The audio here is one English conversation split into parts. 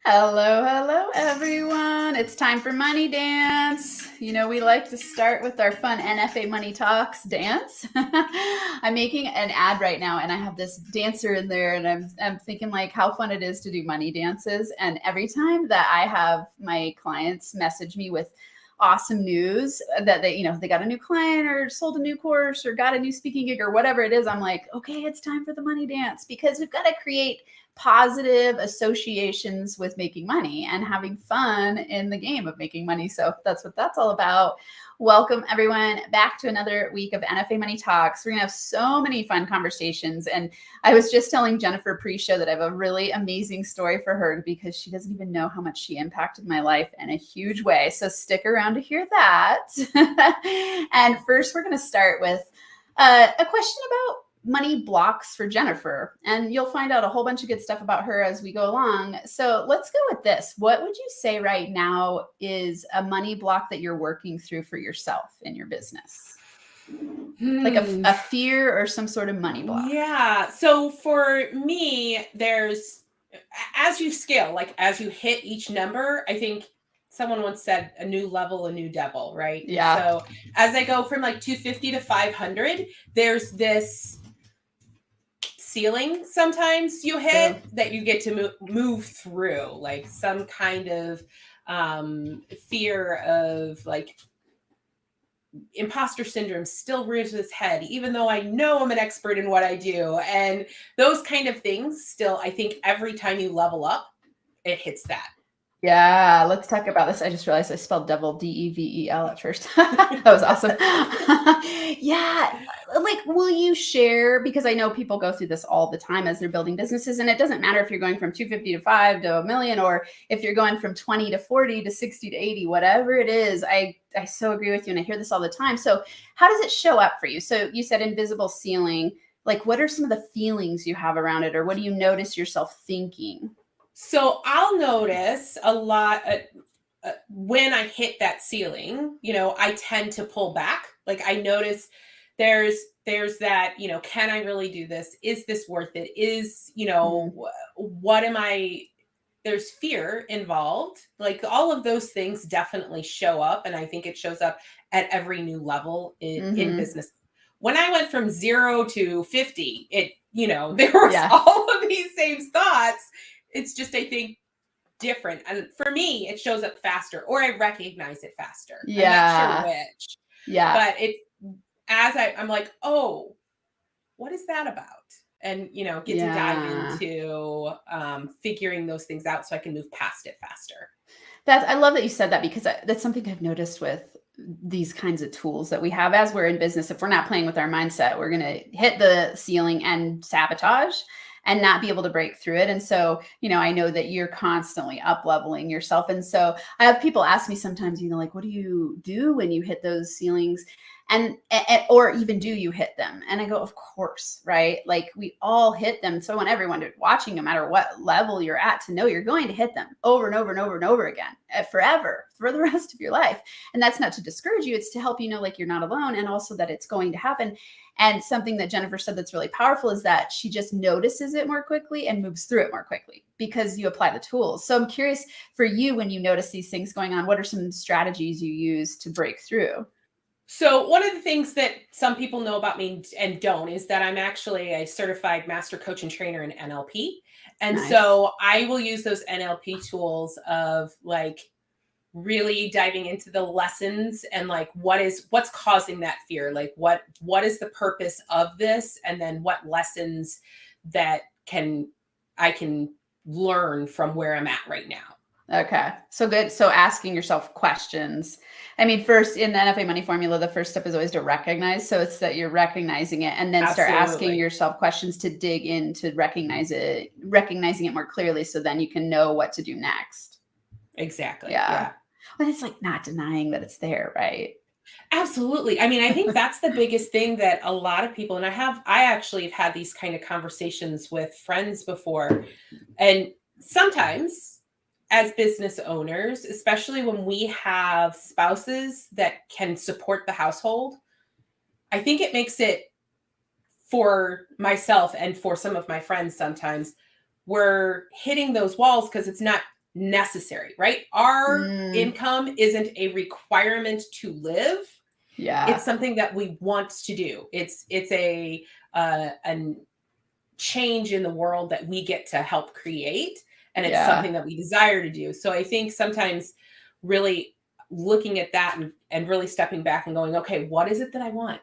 Hello, hello, everyone. It's time for Money Dance. You know, we like to start with our fun NFA Money Talks dance. I'm making an ad right now, and I have this dancer in there, and I'm thinking like how fun it is to do money dances. And every time that I have my clients message me with awesome news that they got a new client or sold a new course or got a new speaking gig or whatever it is, I'm like, okay, it's time for the money dance because we've got to create positive associations with making money and having fun in the game of making money. So that's what that's all about. Welcome, everyone, back to another week of NFA Money Talks. We're going to have so many fun conversations. And I was just telling Jennifer pre-show that I have a really amazing story for her because she doesn't even know how much she impacted my life in a huge way. So stick around to hear that. And first, we're going to start with a question about money blocks for Jennifer, and you'll find out a whole bunch of good stuff about her as we go along. So let's go with this. What would you say right now is a money block that you're working through for yourself in your business? Like a fear or some sort of money block? Yeah. So for me, as you scale, like as you hit each number, I think someone once said a new level, a new devil, right? And Yeah. so as I go from like 250 to 500, there's this ceiling sometimes you hit that you get to move through, like some kind of fear of like imposter syndrome still rears its head, even though I know I'm an expert in what I do. And those kind of things still, I think every time you level up, it hits that. Yeah, let's talk about this. I just realized I spelled devil Devel at first. That was awesome. Yeah, like will you share, because I know people go through this all the time as they're building businesses, and it doesn't matter if you're going from 250 to 5 to a million, or if you're going from 20 to 40 to 60 to 80, whatever it is. I so agree with you, and I hear this all the time. So how does it show up for you? So you said invisible ceiling. Like, what are some of the feelings you have around it, or what do you notice yourself thinking? So I'll notice a lot when I hit that ceiling, I tend to pull back. Like I notice there's that, can I really do this? Is this worth it? What am I there's fear involved. Like all of those things definitely show up. And I think it shows up at every new level in business. When I went from 0 to 50, there was all of these same thoughts. It's just, I think, different. And for me, it shows up faster, or I recognize it faster. Yeah. I'm not sure which. Yeah. But I'm like, oh, what is that about? And, get to dive into figuring those things out so I can move past it faster. I love that you said that, because that's something I've noticed with these kinds of tools that we have as we're in business. If we're not playing with our mindset, we're going to hit the ceiling and sabotage and not be able to break through it. And so, I know that you're constantly up leveling yourself. And so I have people ask me sometimes, like, what do you do when you hit those ceilings? And or even do you hit them? And I go, of course, right? Like we all hit them. So I want everyone watching, no matter what level you're at, to know you're going to hit them over and over and over and over again, forever, for the rest of your life. And that's not to discourage you. It's to help you know, like, you're not alone, and also that it's going to happen. And something that Jennifer said that's really powerful is that she just notices it more quickly and moves through it more quickly because you apply the tools. So I'm curious for you, when you notice these things going on, what are some strategies you use to break through? So one of the things that some people know about me and don't is that I'm actually a certified master coach and trainer in NLP. And Nice. So I will use those NLP tools of like really diving into the lessons and like what's causing that fear? Like what is the purpose of this? And then what lessons that I can learn from where I'm at right now. Okay. So good. So asking yourself questions. I mean, first, in the NFA money formula, the first step is always to recognize. So it's that you're recognizing it, and then start asking yourself questions to dig in, to recognizing it more clearly. So then you can know what to do next. Exactly. Yeah. But it's like not denying that it's there, right? Absolutely. I mean, I think that's the biggest thing that a lot of people, and I actually have had these kind of conversations with friends before. And sometimes as business owners, especially when we have spouses that can support the household, I think it makes it, for myself and for some of my friends, sometimes we're hitting those walls because it's not necessary, right? Our Mm, income isn't a requirement to live. yeah. It's something that we want to do. It's a change in the world that we get to help create, and it's Yeah. something that we desire to do. So I think sometimes really looking at that and really stepping back and going, okay, what is it that I want?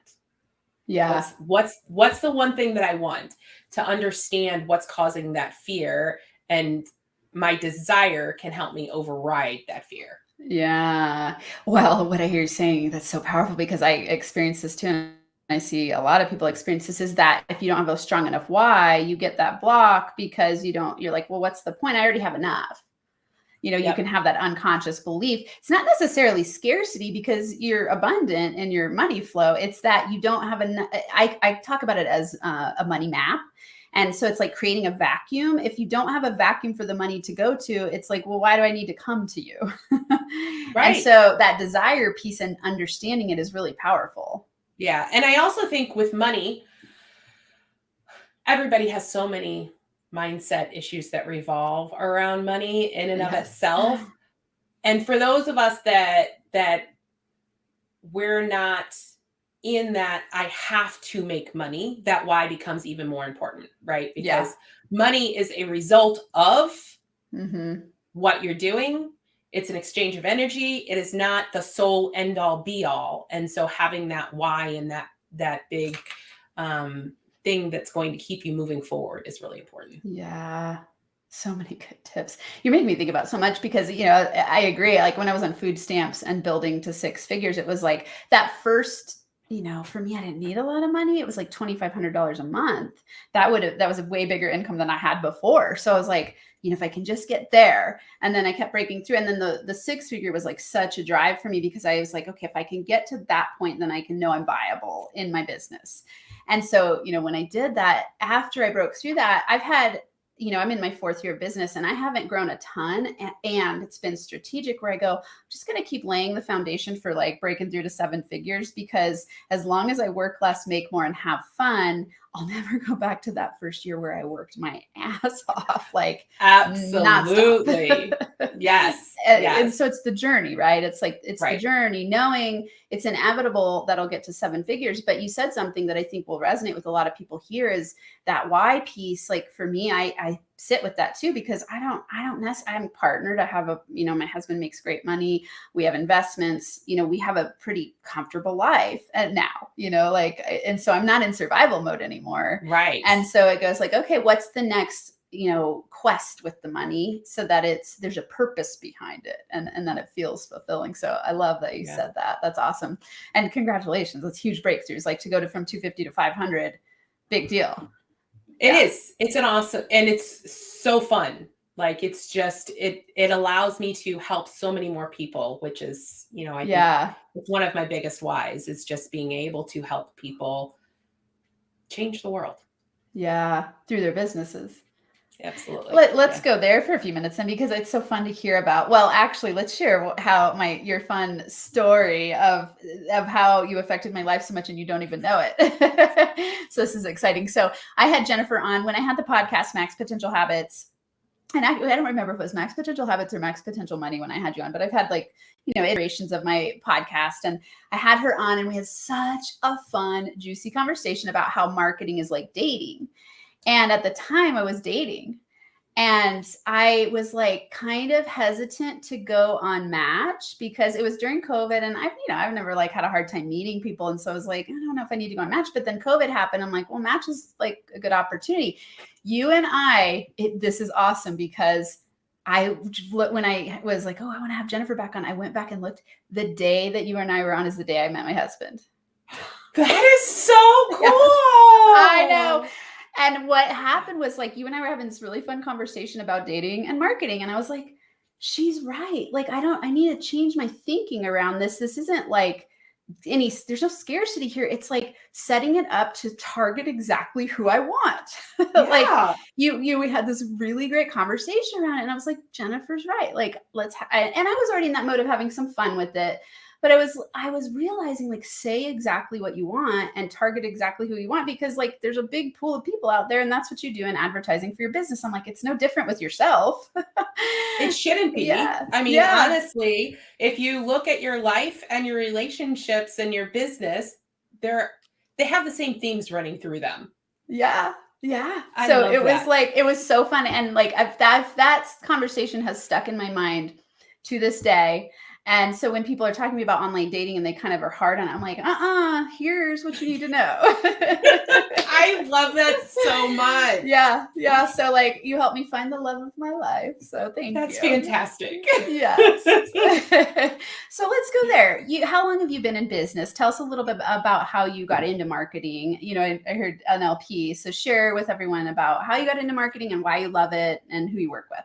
Yeah. What's the one thing that I want, to understand what's causing that fear, and my desire can help me override that fear. Yeah. Well, what I hear you saying, that's so powerful because I experience this too. And I see a lot of people experience this, is that if you don't have a strong enough why, you get that block because you're like, well, what's the point? I already have enough. You can Yep. have that unconscious belief. It's not necessarily scarcity because you're abundant in your money flow. It's that you don't have enough. I talk about it as a money map. And so it's like creating a vacuum. If you don't have a vacuum for the money to go to, it's like, well, why do I need to come to you? And Right. so that desire piece and understanding it is really powerful. Yeah. And I also think with money, everybody has so many mindset issues that revolve around money in and of Yes. itself. And for those of us that we're not in that I have to make money, that why becomes even more important, right? Yeah. Because money is a result of Hmm. what you're doing. It's an exchange of energy. It is not the sole end all be all. And so having that why and that big thing that's going to keep you moving forward is really important. Yeah. So many good tips. You're making me think about so much because, I agree. Like when I was on food stamps and building to six figures, it was like that first, for me, I didn't need a lot of money. It was like $2,500 a month. That was a way bigger income than I had before. So I was like, if I can just get there. And then I kept breaking through. And then the six figure was like such a drive for me because I was like, okay, if I can get to that point, then I can know I'm viable in my business. And so, when I did that, after I broke through that, I've had, I'm in my fourth year of business and I haven't grown a ton. And it's been strategic where I go, I'm just going to keep laying the foundation for like breaking through to seven figures, because as long as I work less, make more, and have fun, I'll never go back to that first year where I worked my ass off, like Absolutely. nonstop. Yes. And Yes. so it's the journey, right? It's like, it's the Right. journey, knowing it's inevitable that I'll get to seven figures. But you said something that I think will resonate with a lot of people here, is that why piece. Like for me, I sit with that too, because I'm partnered. I have my husband makes great money. We have investments, we have a pretty comfortable life now, and so I'm not in survival mode anymore. Right. And so it goes like, okay, what's the next, quest with the money, so that there's a purpose behind it, and that it feels fulfilling. So I love that you Yeah. said that. That's awesome. And congratulations. That's huge breakthroughs. Like to go from 250 to 500, big deal. It Yeah. is. It's an awesome, and it's so fun. Like it's just it allows me to help so many more people, which is, I think Yeah. it's one of my biggest whys, is just being able to help people change the world. Yeah. Through their businesses. Absolutely. Let's Yeah. go there for a few minutes then, because it's so fun to hear about. Well, actually, let's share how your fun story of how you affected my life so much and you don't even know it. So this is exciting. So I had Jennifer on when I had the podcast Max Potential Habits. And I don't remember if it was Max Potential Habits or Max Potential Money when I had you on, but I've had iterations of my podcast, and I had her on and we had such a fun, juicy conversation about how marketing is like dating. And at the time I was dating, and I was like kind of hesitant to go on Match because it was during COVID, and I've never like had a hard time meeting people. And so I was like, I don't know if I need to go on Match. But then COVID happened. I'm like, well, Match is like a good opportunity. You and this is awesome, because when I was like, oh, I want to have Jennifer back on, I went back and looked. The day that you and I were on is the day I met my husband. That is so cool. I know. And what happened was, like, you and I were having this really fun conversation about dating and marketing. And I was like, she's right. Like, I need to change my thinking around this. This isn't like there's no scarcity here. It's like setting it up to target exactly who I want. Like Yeah. we had this really great conversation around it. And I was like, Jennifer's right. Like, and I was already in that mode of having some fun with it. But I was realizing, like, say exactly what you want and target exactly who you want, because like there's a big pool of people out there, and that's what you do in advertising for your business. I'm like, it's no different with yourself. It shouldn't be. Yeah. I mean, Yeah. honestly, if you look at your life and your relationships and your business, they have the same themes running through them. Yeah. Yeah. I So love it was that. like, it was so fun. And like, that conversation has stuck in my mind to this day. And so when people are talking to me about online dating and they kind of are hard on it, I'm like, here's what you need to know. I love that so much. Yeah. Yeah. So like, you helped me find the love of my life. So thank That's you. fantastic. Yes. So let's go there. How long have you been in business? Tell us a little bit about how you got into marketing. You know, I heard NLP. So share with everyone about how you got into marketing and why you love it and who you work with.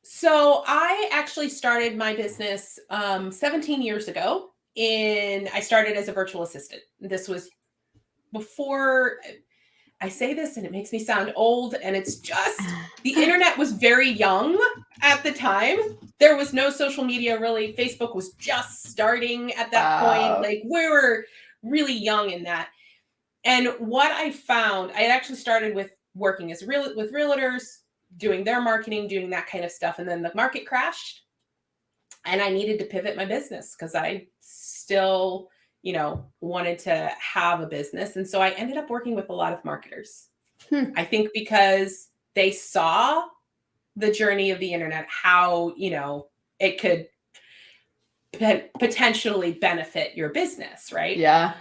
So I actually started my business 17 years ago. I started as a virtual assistant. This was before, I say this and it makes me sound old, and it's just the internet was very young at the time. There was no social media really. Facebook was just starting at that point. Like, we were really young in that. And what I found, I had actually started with working with realtors, doing their marketing, doing that kind of stuff. And then the market crashed and I needed to pivot my business because I still, wanted to have a business. And so I ended up working with a lot of marketers. I think because they saw the journey of the internet, how, it could potentially benefit your business, right? Yeah.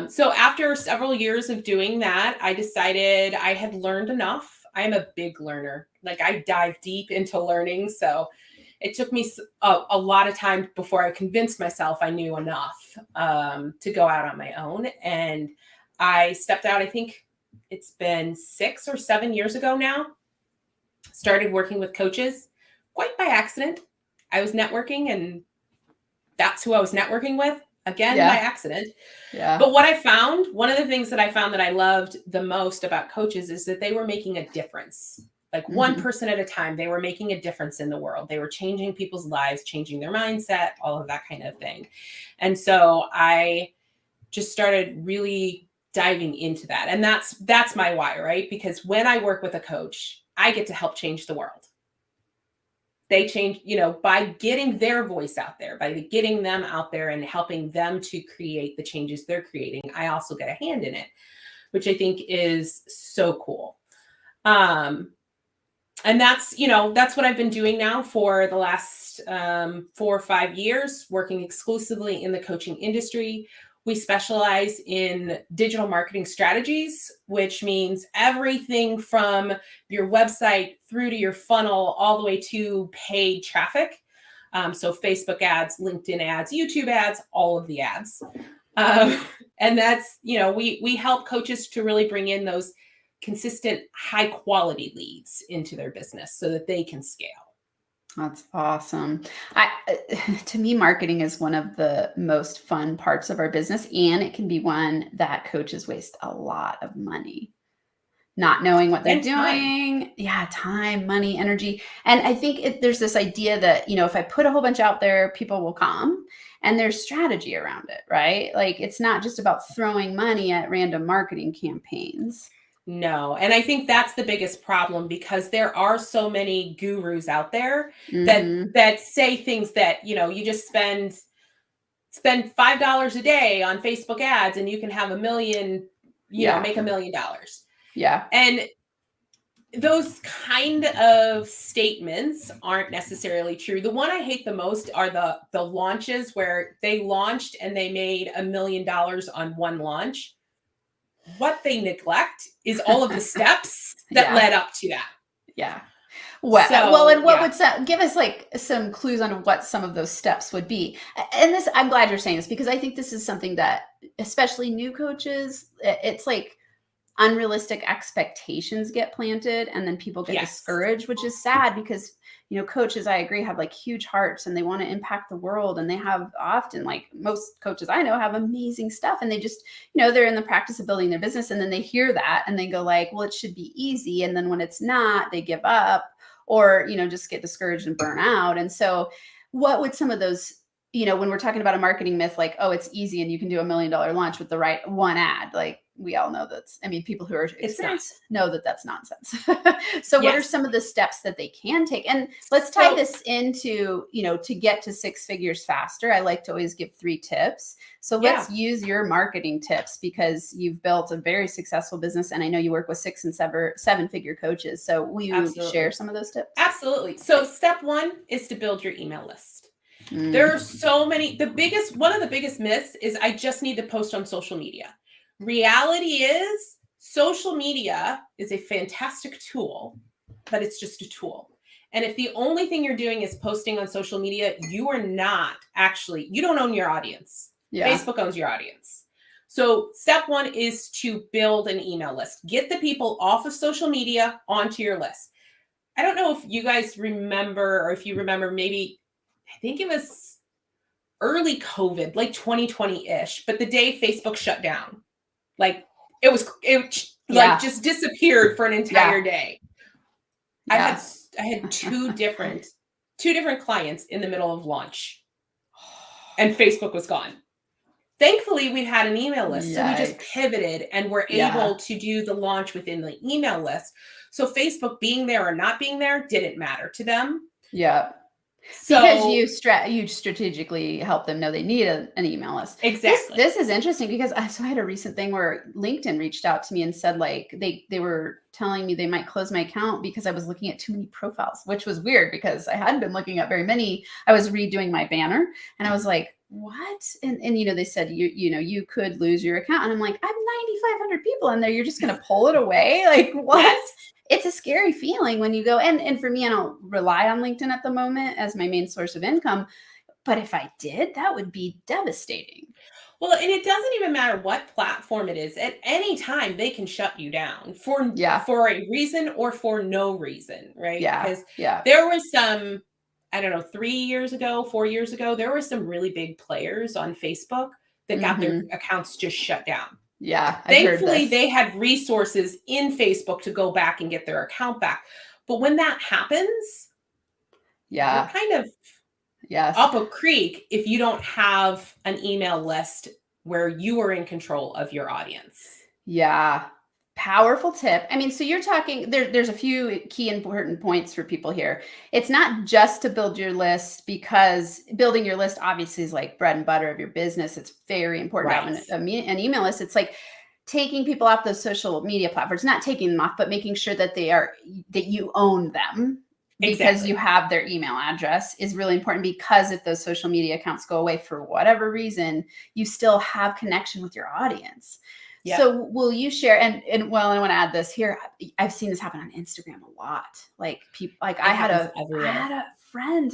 So after several years of doing that, I decided I had learned enough. I'm a big learner. Like, I dive deep into learning. So it took me a lot of time before I convinced myself I knew enough to go out on my own. And I stepped out, I think it's been 6 or 7 years ago now. Started working with coaches quite by accident. I was networking, and that's who I was networking with. Again, by accident. Yeah. But what I found, one of the things that I found that I loved the most about coaches is that they were making a difference. Like, one person at a time, they were making a difference in the world. They were changing people's lives, changing their mindset, all of that kind of thing. And so I just started really diving into that. And that's my why, right? Because when I work with a coach, I get to help change the world. They change, by getting their voice out there, by getting them out there and helping them to create the changes they're creating. I also get a hand in it, which I think is so cool. And that's what I've been doing now for the last 4 or 5 years, working exclusively in the coaching industry. We specialize in digital marketing strategies, which means everything from your website through to your funnel, all the way to paid traffic. So Facebook ads, LinkedIn ads, YouTube ads, all of the ads. And that's, we help coaches to really bring in those consistent, high quality leads into their business so that they can scale. That's awesome. To me, marketing is one of the most fun parts of our business, and it can be one that coaches waste a lot of money not knowing what they're And doing. time. Yeah, time, money, energy. And I think there's this idea that, if I put a whole bunch out there, people will come, and there's strategy around it, right? Like, it's not just about throwing money at random marketing campaigns. No. And I think that's the biggest problem, because there are so many gurus out there Mhm. that say things that, you just spend $5 a day on Facebook ads and you can have $1 million, Yeah. make $1 million. Yeah. And those kind of statements aren't necessarily true. The one I hate the most are the launches where they launched and they made $1 million on one launch. What they neglect is all of the steps that led up to that. Yeah. Well, and what would give us like some clues on what some of those steps would be? And this, I'm glad you're saying this, because I think this is something that, especially new coaches, it's like unrealistic expectations get planted, and then people get discouraged, which is sad, because coaches, I agree, have like huge hearts and they want to impact the world, and they have often, like most coaches I know, have amazing stuff, and they just they're in the practice of building their business, and then they hear that and they go like, well, it should be easy, and then when it's not, they give up, or just get discouraged and burn out. And so what would some of those when we're talking about a marketing myth, like, oh, it's easy and you can do $1 million launch with the right one ad, like we all know people who are experienced know that that's nonsense. So what are some of the steps that they can take? And let's tie this into, to get to 6 figures faster. I like to always give 3 tips. So let's use your marketing tips, because you've built a very successful business. And I know you work with 6 and 7 figure coaches. So will you share some of those tips? Absolutely. So step 1 is to build your email list. There are so many. One of the biggest myths is I just need to post on social media. Reality is social media is a fantastic tool, but it's just a tool. And if the only thing you're doing is posting on social media, you don't own your audience. Yeah. Facebook owns your audience. So step 1 is to build an email list. Get the people off of social media onto your list. I don't know if you guys remember, or if you remember, maybe I think it was early COVID, like 2020-ish, but the day Facebook shut down, like just disappeared for an entire day. I had two different clients in the middle of launch, and Facebook was gone. Thankfully, we had an email list, so we just pivoted and were able to do the launch within the email list. So Facebook being there or not being there didn't matter to them. Yeah. So, because you strategically help them know they need an email list. Exactly. This is interesting, because I had a recent thing where LinkedIn reached out to me and said, like, they were telling me they might close my account because I was looking at too many profiles, which was weird because I hadn't been looking at very many. I was redoing my banner and I was like, what? And they said, you could lose your account. And I'm like, I have 9,500 people in there. You're just going to pull it away? Like, what? Yes. It's a scary feeling when you go, and for me, I don't rely on LinkedIn at the moment as my main source of income. But if I did, that would be devastating. Well, and it doesn't even matter what platform it is. At any time, they can shut you down for a reason or for no reason, right? Because there was some, I don't know, 4 years ago, there were some really big players on Facebook that got their accounts just shut down. Yeah. Thankfully, they had resources in Facebook to go back and get their account back. But when that happens, you're kind of up a creek if you don't have an email list where you are in control of your audience. Yeah. Powerful tip. I mean, so you're talking, there's a few key important points for people here. It's not just to build your list, because building your list obviously is like bread and butter of your business. It's very important to have an email list. It's like taking people off those social media platforms, not taking them off, but making sure that that you own them, because you have their email address is really important, because if those social media accounts go away for whatever reason, you still have connection with your audience. Yep. So will you share, and I want to add this here. I've seen this happen on Instagram a lot. Like people, like I had a friend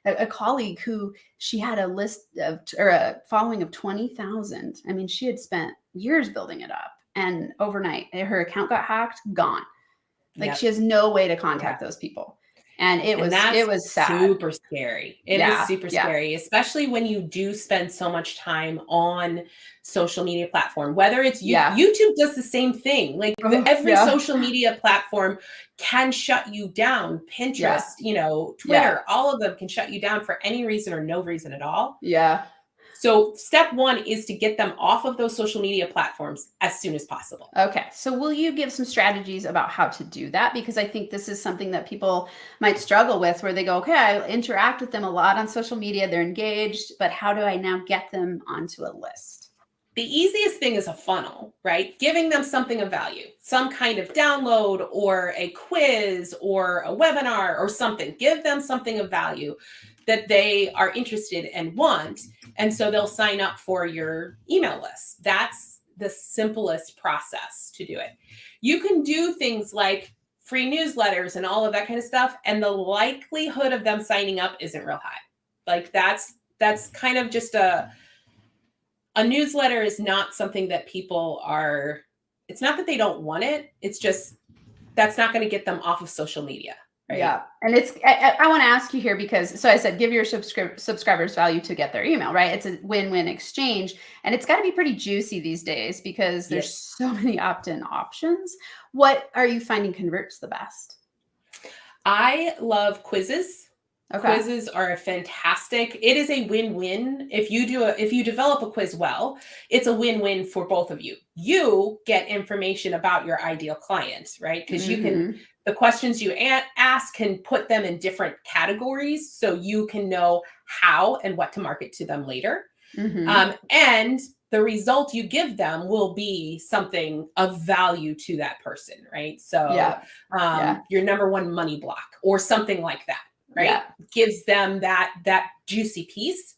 a colleague who, she had a list of, or a following of 20,000. I mean, she had spent years building it up, and overnight her account got hacked, gone. Like she has no way to contact those people. And it was sad. Super scary. It is super scary, especially when you do spend so much time on social media platform, whether it's YouTube does the same thing. Like every social media platform can shut you down. Pinterest, Twitter, all of them can shut you down for any reason or no reason at all. Yeah. So step 1 is to get them off of those social media platforms as soon as possible. Okay. So will you give some strategies about how to do that? Because I think this is something that people might struggle with, where they go, okay, I interact with them a lot on social media. They're engaged, but how do I now get them onto a list? The easiest thing is a funnel, right? Giving them something of value, some kind of download or a quiz or a webinar or something. Give them something of value that they are interested and want. And so they'll sign up for your email list. That's the simplest process to do it. You can do things like free newsletters and all of that kind of stuff, and the likelihood of them signing up isn't real high. Like that's kind of just a newsletter is not something that people are, it's not that they don't want it. It's just, that's not going to get them off of social media. Right? Yeah. And I want to ask you here, because, so I said, give your subscribers value to get their email, right? It's a win-win exchange, and it's got to be pretty juicy these days, because there's so many opt-in options. What are you finding converts the best? I love quizzes. Okay. Quizzes are fantastic. It is a win-win. If you develop a quiz well, it's a win-win for both of you. You get information about your ideal client, right? Because the questions you ask can put them in different categories, so you can know how and what to market to them later. And the result you give them will be something of value to that person, right? So your number one money block or something like that, right? Gives them that juicy piece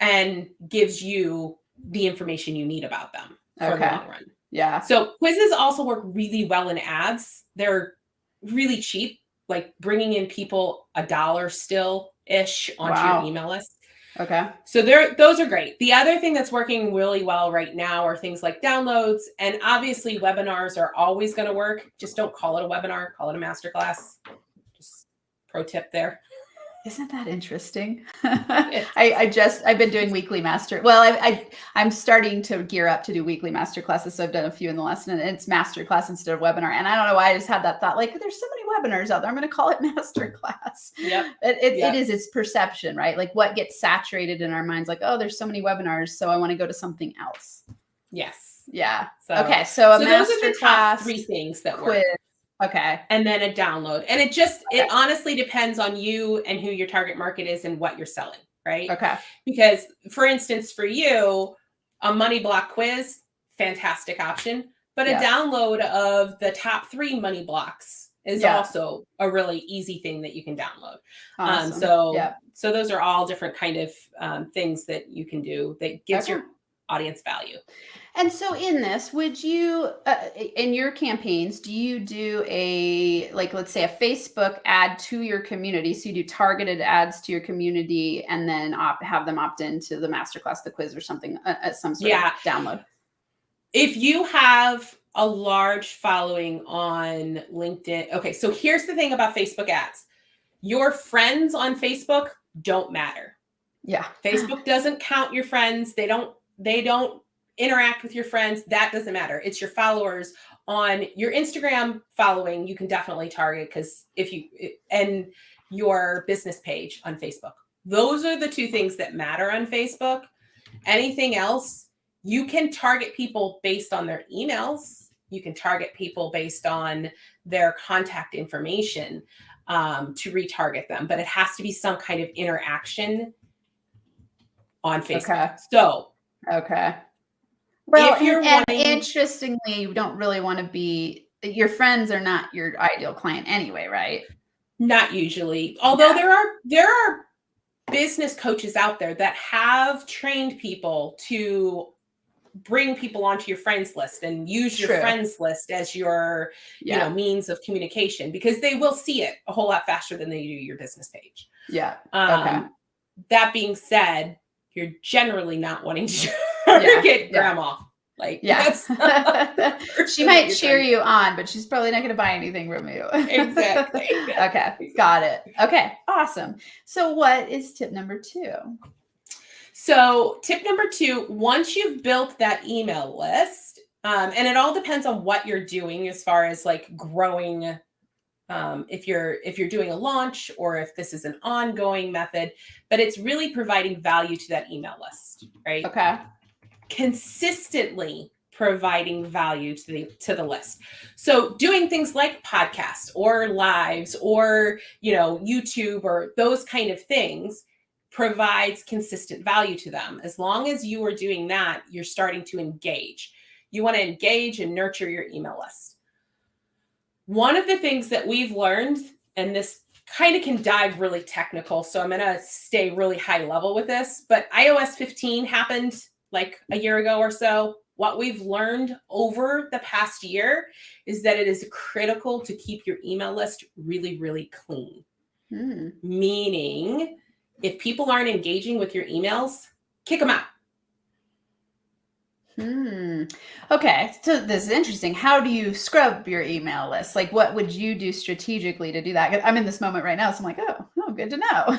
and gives you the information you need about them for the long run. Yeah. So quizzes also work really well in ads. They're really cheap, like bringing in people $1 still-ish onto your email list. Okay. So those are great. The other thing that's working really well right now are things like downloads, and obviously webinars are always going to work. Just don't call it a webinar, call it a masterclass. Just pro tip there. Isn't that interesting? I've been doing weekly I'm starting to gear up to do weekly master classes. So I've done a few in the last, and it's master class instead of webinar. And I don't know why I just had that thought, like, there's so many webinars out there. I'm going to call it master class. It is its perception, right? Like what gets saturated in our minds, like, oh, there's so many webinars, so I want to go to something else. Yes. Yeah. So a those master are the class, top 3 things that quiz. work. Okay. And then a download. And it honestly depends on you and who your target market is and what you're selling, right? Okay. Because for instance, for you, a money block quiz, fantastic option, but a download of the top 3 money blocks is also a really easy thing that you can download. Awesome. So those are all different kind of things that you can do that gives your audience value. And so in this, would you, in your campaigns, do you do let's say a Facebook ad to your community? So you do targeted ads to your community and then have them opt into the masterclass, the quiz or something, some sort of download? If you have a large following on LinkedIn. Okay. So here's the thing about Facebook ads. Your friends on Facebook don't matter. Yeah. Facebook doesn't count your friends. They don't interact with your friends. That doesn't matter. It's your followers on your Instagram following. You can definitely target and your business page on Facebook. Those are the 2 things that matter on Facebook. Anything else, you can target people based on their emails. You can target people based on their contact information to retarget them, but it has to be some kind of interaction on Facebook. Okay. Well, and interestingly, you don't really want to be, your friends are not your ideal client anyway, right? Not usually. Although there are business coaches out there that have trained people to bring people onto your friends list and use your friends list as your means of communication, because they will see it a whole lot faster than they do your business page. That being said, you're generally not wanting to target grandma. She might cheer you on, but she's probably not going to buy anything from you. Exactly. Okay. Got it. Okay. Awesome. So what is tip number 2? So tip number 2, once you've built that email list, and it all depends on what you're doing as far as like growing, if you're doing a launch or if this is an ongoing method, but it's really providing value to that email list, right? Okay. Consistently providing value to the list. So doing things like podcasts or lives or, YouTube or those kind of things provides consistent value to them. As long as you are doing that, you're starting to engage. You want to engage and nurture your email list. One of the things that we've learned, and this kind of can dive really technical, so I'm going to stay really high level with this, but iOS 15 happened like a year ago or so. What we've learned over the past year is that it is critical to keep your email list really, really clean. Meaning, if people aren't engaging with your emails, kick them out. Okay. So this is interesting. How do you scrub your email list? Like, what would you do strategically to do that? I'm in this moment right now, so I'm like, oh, good to know.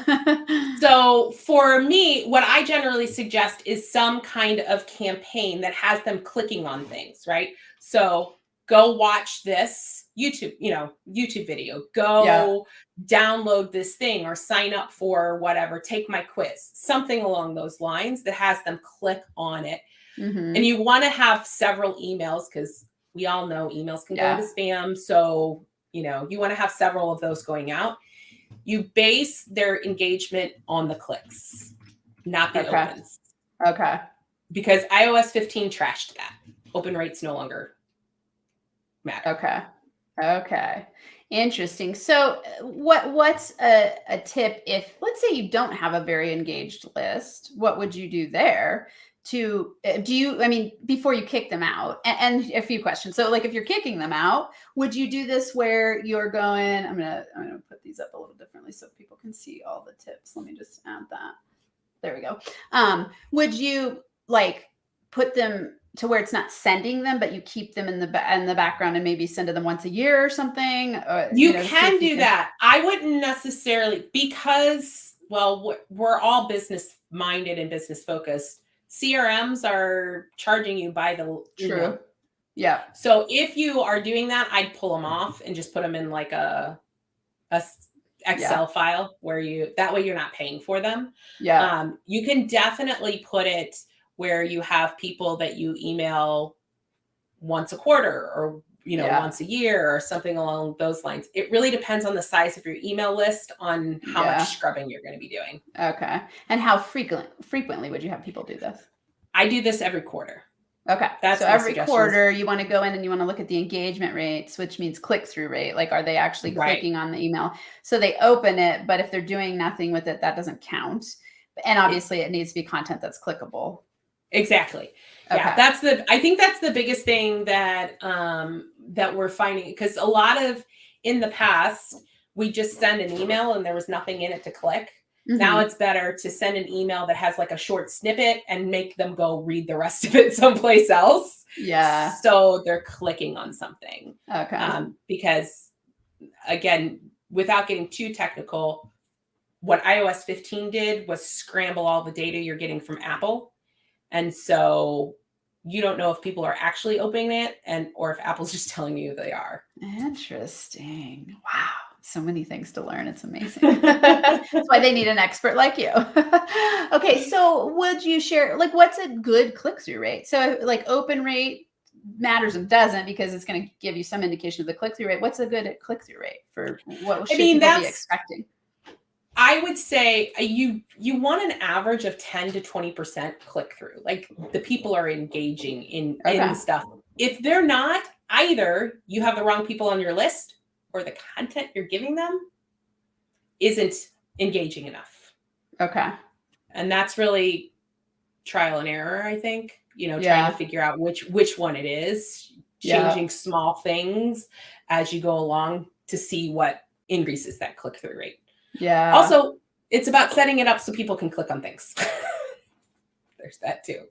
So for me, what I generally suggest is some kind of campaign that has them clicking on things, right? So go watch this YouTube, YouTube video, go download this thing or sign up for whatever, take my quiz, something along those lines that has them click on it. Mm-hmm. And you want to have several emails because we all know emails can go into spam. So, you want to have several of those going out. You base their engagement on the clicks, not the opens. Okay. Because iOS 15 trashed that. Open rates no longer matter. Okay. Interesting. So what's a tip if, let's say you don't have a very engaged list, what would you do there before you kick them out? And a few questions. So like if you're kicking them out, would you do this where you're going, I'm going to put these up a little differently so people can see all the tips. Let me just add that. There we go. Would you like put them to where it's not sending them, but you keep them in the background and maybe send to them once a year or something? You can do that. I wouldn't necessarily, because, well, we're all business minded and business focused. CRMs are charging you by the True. Yeah. So if you are doing that, I'd pull them off and just put them in like a Excel file that way you're not paying for them. Yeah. You can definitely put it where you have people that you email once a quarter or, once a year or something along those lines. It really depends on the size of your email list on how much scrubbing you're going to be doing. Okay. And how frequently would you have people do this? I do this every quarter. Okay. So every quarter you want to go in and you want to look at the engagement rates, which means click-through rate. Like, are they actually clicking on the email? So they open it, but if they're doing nothing with it, that doesn't count. And obviously it needs to be content that's clickable. Exactly. Okay. Yeah. I think that's the biggest thing that we're finding, because a lot of, in the past, we just send an email and there was nothing in it to click. Mm-hmm. Now it's better to send an email that has like a short snippet and make them go read the rest of it someplace else. Yeah. So they're clicking on something. Okay. Because again, without getting too technical, what iOS 15 did was scramble all the data you're getting from Apple. And so you don't know if people are actually opening it or if Apple's just telling you they are. Interesting. Wow. So many things to learn. It's amazing. That's why they need an expert like you. Okay. So would you share, like, what's a good click-through rate? So like open rate matters and doesn't, because it's going to give you some indication of the click-through rate. What's a good click-through rate for what should people be expecting? I would say you want an average of 10 to 20% click through. Like the people are engaging in stuff. If they're not, either you have the wrong people on your list or the content you're giving them isn't engaging enough. Okay. And that's really trial and error, I think, trying to figure out which one it is, changing small things as you go along to see what increases that click through rate. Yeah. Also, it's about setting it up so people can click on things. There's that too.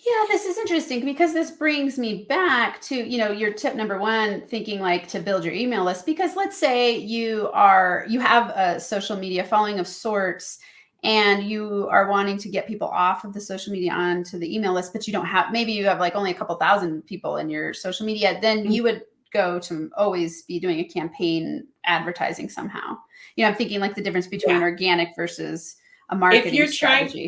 Yeah, this is interesting because this brings me back to, your tip number one, thinking like to build your email list. Because let's say you have a social media following of sorts and you are wanting to get people off of the social media onto the email list, but maybe you have like only a couple thousand people in your social media, then you would go to always be doing a campaign advertising somehow. I'm thinking like the difference between organic versus a marketing strategy.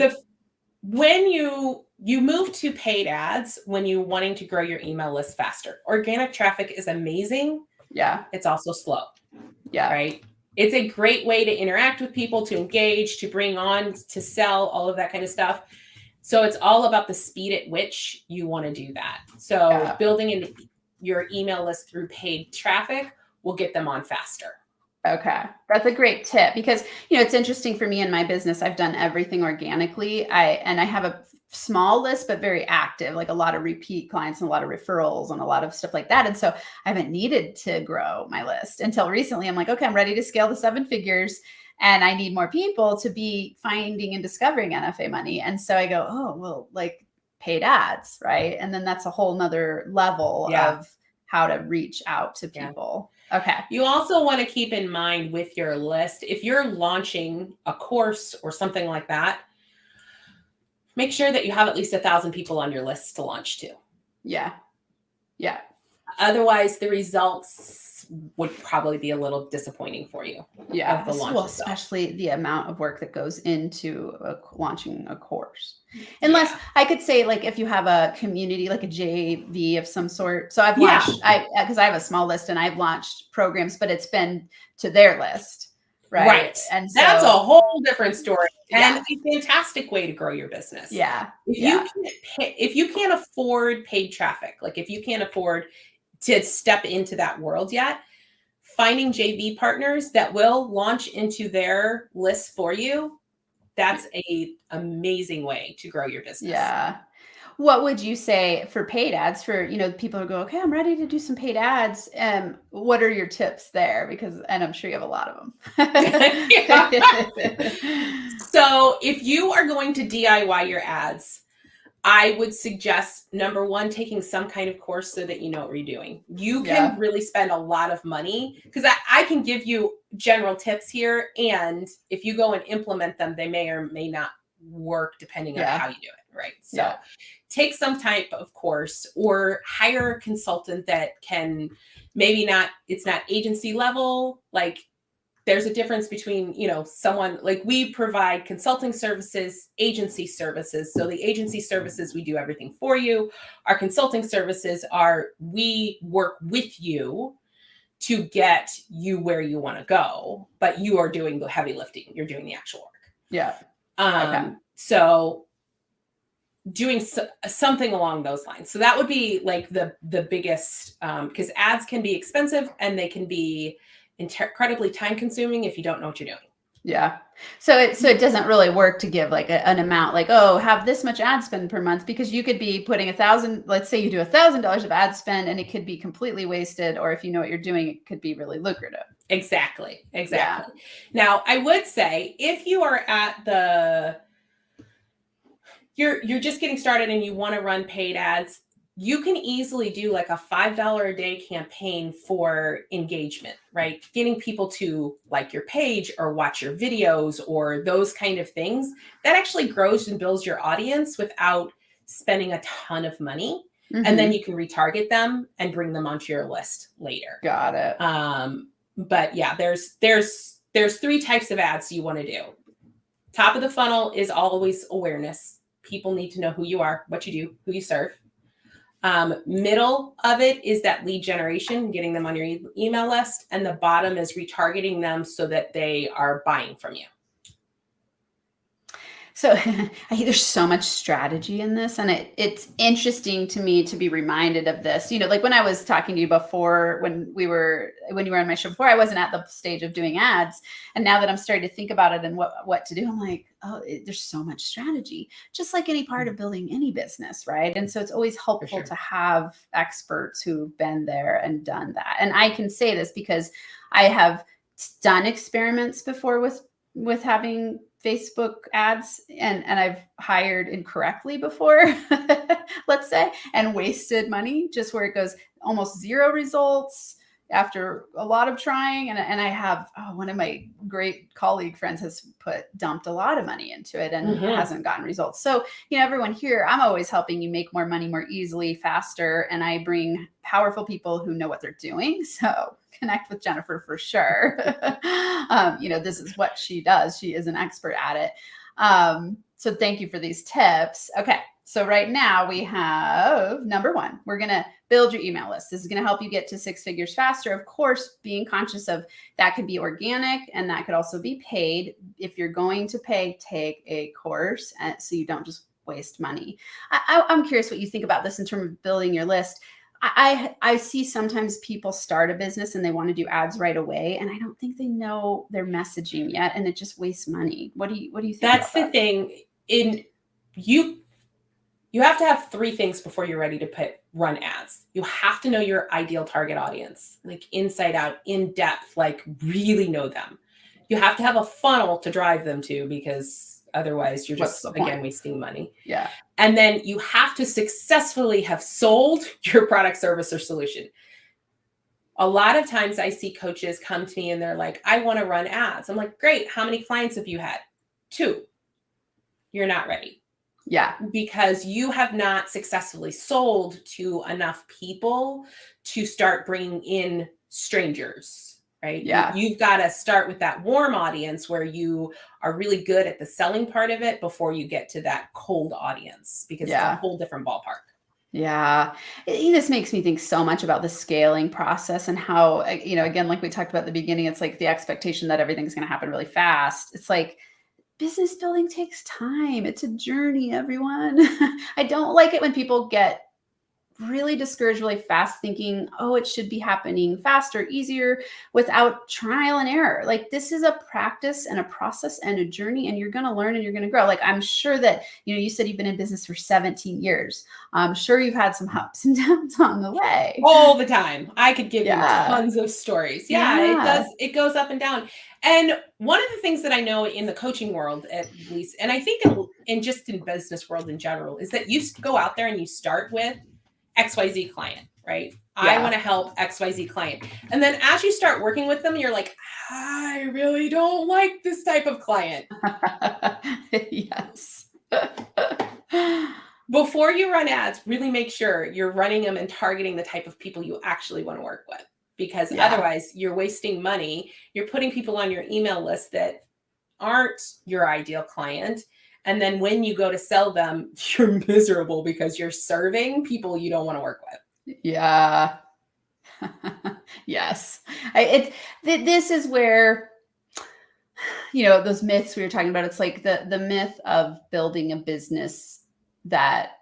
When you move to paid ads, when you're wanting to grow your email list faster, organic traffic is amazing. Yeah. It's also slow. Yeah. Right. It's a great way to interact with people, to engage, to bring on, to sell, all of that kind of stuff. So it's all about the speed at which you want to do that. So building in your email list through paid traffic will get them on faster. Okay. That's a great tip because, it's interesting for me in my business. I've done everything organically. I have a small list, but very active, like a lot of repeat clients and a lot of referrals and a lot of stuff like that. And so I haven't needed to grow my list until recently. I'm like, okay, I'm ready to scale to 7 figures and I need more people to be finding and discovering NFA money. And so I go, oh, well, like paid ads, right? And then that's a whole nother level of how to reach out to people. Okay. You also want to keep in mind with your list, if you're launching a course or something like that, make sure that you have at least 1,000 people on your list to launch to. Yeah. Yeah. Otherwise, the results would probably be a little disappointing for you. Yeah. Of the launch Well, itself. especially the amount of work that goes into launching a course. Unless I could say, like, if you have a community, like a JV of some sort. So I've launched, because I have a small list and I've launched programs, but it's been to their list. Right. And so that's a whole different story and Yeah. a fantastic way to grow your business. Yeah. If you can't afford paid traffic, like if you can't afford to step into that world yet, finding JV partners that will launch into their list for you, that's a amazing way to grow your business. Yeah. What would you say for paid ads for, you know, people who go, okay, I'm ready to do some paid ads. What are your tips there? Because, and I'm sure you have a lot of them. So if you are going to DIY your ads, I would suggest, number one, taking some kind of course so that you know what you're doing. You can really spend a lot of money, because I can give you general tips here. And if you go and implement them, they may or may not work depending on how you do it. Right. So take some type of course or hire a consultant that can it's not agency level. Like, there's a difference between, you know, someone like we provide consulting services, agency services. So the agency services, we do everything for you. Our consulting services are, we work with you to get you where you want to go, but you are doing the heavy lifting. You're doing the actual work. Yeah. So doing something along those lines. So that would be like the biggest, because ads can be expensive and they can be incredibly time consuming if you don't know what you're doing. Yeah. So it doesn't really work to give like an amount, like, oh, have this much ad spend per month, because you could be putting let's say you do $1,000 of ad spend and it could be completely wasted. Or if you know what you're doing, it could be really lucrative. Exactly. Now I would say if you are at you're just getting started and you want to run paid ads, you can easily do like a $5 a day campaign for engagement, right? Getting people to like your page or watch your videos or those kind of things. That actually grows and builds your audience without spending a ton of money. Mm-hmm. And then you can retarget them and bring them onto your list later. Got it. But yeah, there's 3 types of ads you want to do. Top of the funnel is always awareness. People need to know who you are, what you do, who you serve. Middle of it is that lead generation, getting them on your email list. And the bottom is retargeting them so that they are buying from you. So there's so much strategy in this, and it's interesting to me to be reminded of this. You know, like when I was talking to you before, when you were on my show before, I wasn't at the stage of doing ads. And now that I'm starting to think about it and what to do, I'm like, oh, there's so much strategy, just like any part of building any business, right? And so it's always helpful to have experts who've been there and done that. And I can say this because I have done experiments before with having Facebook ads, and I've hired incorrectly before, let's say, and wasted money just where it goes almost 0 results after a lot of trying. And I have one of my great colleague friends has dumped a lot of money into it and hasn't gotten results. So, you know, everyone here, I'm always helping you make more money more easily, faster. And I bring powerful people who know what they're doing. So connect with Jennifer for sure. You know, this is what she does. She is an expert at it. So thank you for these tips. Okay. So right now we have number 1, we're going to build your email list. This is going to help you get to 6 figures faster. Of course, being conscious of that could be organic and that could also be paid. If you're going to pay, take a course so you don't just waste money. I'm curious what you think about this in terms of building your list. I see sometimes people start a business and they want to do ads right away, and I don't think they know their messaging yet, and it just wastes money. What do you think? That's the thing. You have to have 3 things before you're ready to run ads. You have to know your ideal target audience, like inside out, in depth, like really know them. You have to have a funnel to drive them to, because otherwise you're just, again, wasting money. Yeah. And then you have to successfully have sold your product, service, or solution. A lot of times I see coaches come to me and they're like, I want to run ads. I'm like, great. How many clients have you had? 2. You're not ready. Yeah. Because you have not successfully sold to enough people to start bringing in strangers, right? Yeah. You've got to start with that warm audience where you are really good at the selling part of it before you get to that cold audience, because it's a whole different ballpark. Yeah. This makes me think so much about the scaling process and how, again, like we talked about at the beginning, it's like the expectation that everything's going to happen really fast. It's like business building takes time. It's a journey, everyone. I don't like it when people get really discouraged really fast, thinking, oh, it should be happening faster, easier, without trial and error. Like, this is a practice and a process and a journey, and you're going to learn and you're going to grow. Like, I'm sure that, you said you've been in business for 17 years. I'm sure you've had some ups and downs on the way. All the time. I could give you tons of stories. It does. It goes up and down. And one of the things that I know in the coaching world, at least, and I think in just in business world in general, is that you go out there and you start with XYZ client, right? I want to help XYZ client. And then as you start working with them, you're like, I really don't like this type of client. Yes. Before you run ads, really make sure you're running them and targeting the type of people you actually want to work with, because otherwise you're wasting money. You're putting people on your email list that aren't your ideal client. And then when you go to sell them, you're miserable because you're serving people you don't want to work with. Yeah. Yes. This is where, those myths we were talking about, it's like the myth of building a business that,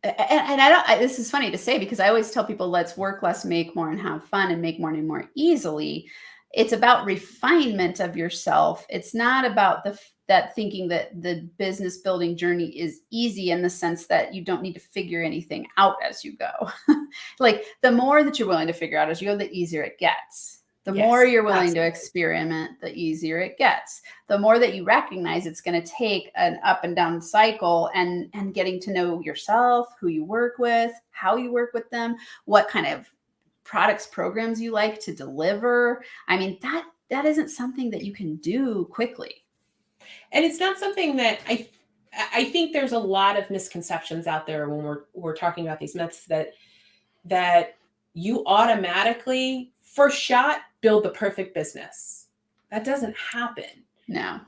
and this is funny to say, because I always tell people, let's work less, make more, and have fun, and make more and more easily. It's about refinement of yourself. It's not about that thinking that the business building journey is easy, in the sense that you don't need to figure anything out as you go. Like, the more that you're willing to figure out as you go, the easier it gets. The more you're willing to experiment, the easier it gets. The more that you recognize it's going to take an up and down cycle, and getting to know yourself, who you work with, how you work with them, what kind of products, programs you like to deliver. I mean, that isn't something that you can do quickly. And it's not something that I think there's a lot of misconceptions out there when we're talking about these myths, that you automatically, first shot, build the perfect business. That doesn't happen. No.